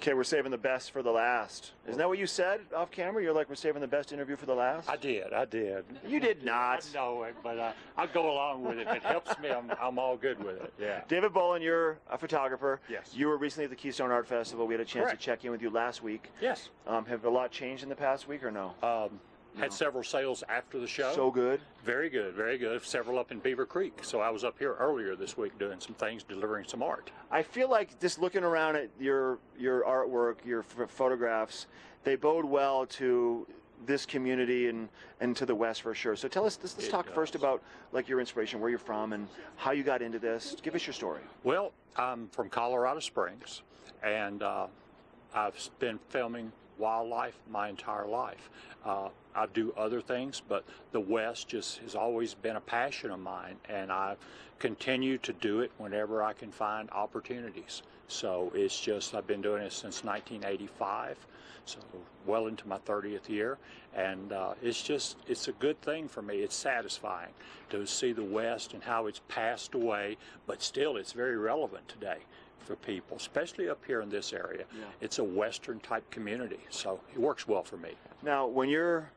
Okay, we're saving the best for the last. Isn't that what you said off camera? You're like, we're saving the best interview for the last? I did. You did not. I know it, but I'll go along with it. If it helps me, I'm all good with it, yeah. David Bolin, you're a photographer. Yes. You were recently at the Keystone Art Festival. We had a chance to check in with you last week. Yes. Have a lot changed in the past week or no? Had several sales after the show. So good. Very good, very good. Several up in Beaver Creek. So I was up here earlier this week doing some things, delivering some art. I feel like just looking around at your artwork, your photographs, they bode well to this community and to the West for sure. So tell us, let's talk first about like your inspiration, where you're from, and how you got into this. Give us your story. Well, I'm from Colorado Springs, and I've been filming wildlife my entire life. I do other things, but the West just has always been a passion of mine, and I continue to do it whenever I can find opportunities. So it's just, I've been doing it since 1985, so well into my 30th year, and it's a good thing for me. It's satisfying to see the West and how it's passed away, but still it's very relevant today for people, especially up here in this area. Yeah. It's a Western type community, so it works well for me. Now, when you're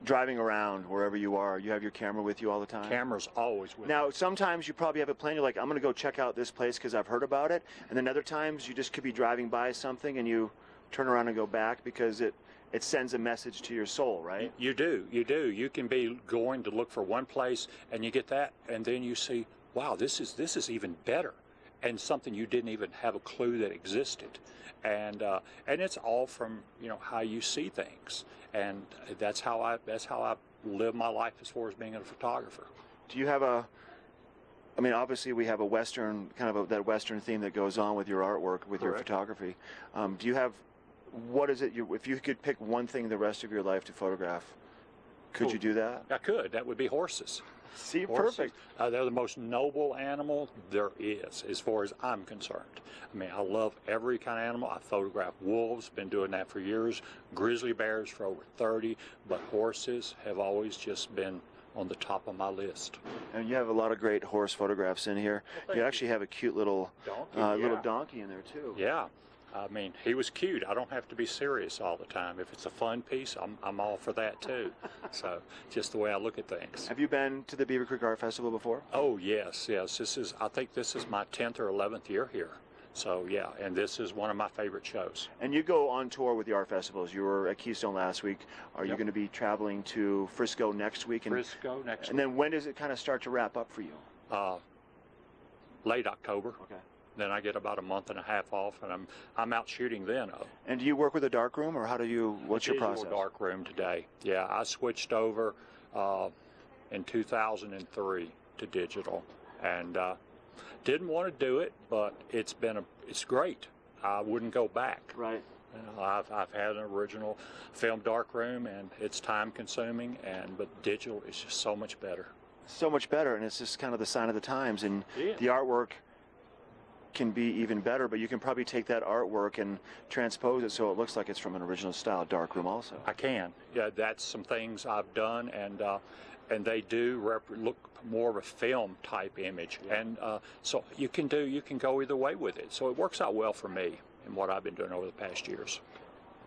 driving around wherever you are, you have your camera with you all the time? Camera's always with Now, sometimes you probably have a plan, you're like, I'm going to go check out this place because I've heard about it, and then other times you just could be driving by something and you turn around and go back because it sends a message to your soul, right? You do. You can be going to look for one place and you get that, and then you see, wow, this is even better, and something you didn't even have a clue that existed. And it's all from, you know, how you see things, and that's how I live my life as far as being a photographer. Do you have I mean, obviously we have a Western, that Western theme that goes on with your artwork, with your photography. Do you have, what is it, if you could pick one thing the rest of your life to photograph, could you do that? I could. That would be horses. See, horses. Perfect. They're the most noble animal there is, as far as I'm concerned. I mean, I love every kind of animal. I photograph wolves, been doing that for years, grizzly bears for over 30, but horses have always just been on the top of my list. And you have a lot of great horse photographs in here. You actually have a cute little donkey in there too. Yeah. I mean, he was cute. I don't have to be serious all the time. If it's a fun piece, I'm all for that too. So, just the way I look at things. Have you been to the Beaver Creek Art Festival before? Oh yes. I think this is my 10th or 11th year here. So yeah, and this is one of my favorite shows. And you go on tour with the art festivals. You were at Keystone last week. Are you going to be traveling to Frisco next week? Frisco next week. And then when does it kind of start to wrap up for you? Late October. Okay. Then I get about a month and a half off, and I'm out shooting then. And do you work with a darkroom, or how do you? What's your process? Darkroom today. Yeah, I switched over in 2003 to digital, and didn't want to do it, but it's great. I wouldn't go back. Right. You know, I've had an original film darkroom, and it's time consuming, but digital is just so much better. So much better, and it's just kind of the sign of the times, and the artwork can be even better, but you can probably take that artwork and transpose it so it looks like it's from an original style darkroom also. I can. Yeah, that's some things I've done, and they do look more of a film type image, and so you can go either way with it. So it works out well for me in what I've been doing over the past years.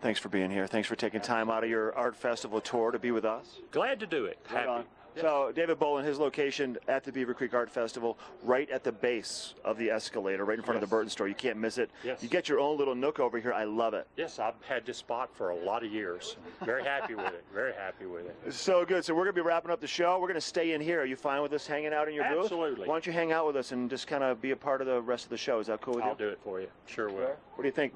Thanks for being here. Thanks for taking time out of your art festival tour to be with us. Glad to do it. Happy. So David Bolin, his location at the Beaver Creek Art Festival, right at the base of the escalator, right in front of the Burton store. You can't miss it. Yes. You get your own little nook over here. I love it. Yes, I've had this spot for a lot of years. Very happy with it. Very happy with it. So good. So we're going to be wrapping up the show. We're going to stay in here. Are you fine with us hanging out in your booth? Absolutely. Why don't you hang out with us and just kind of be a part of the rest of the show? Is that cool with you? I'll do it for you. Sure will. What do you think?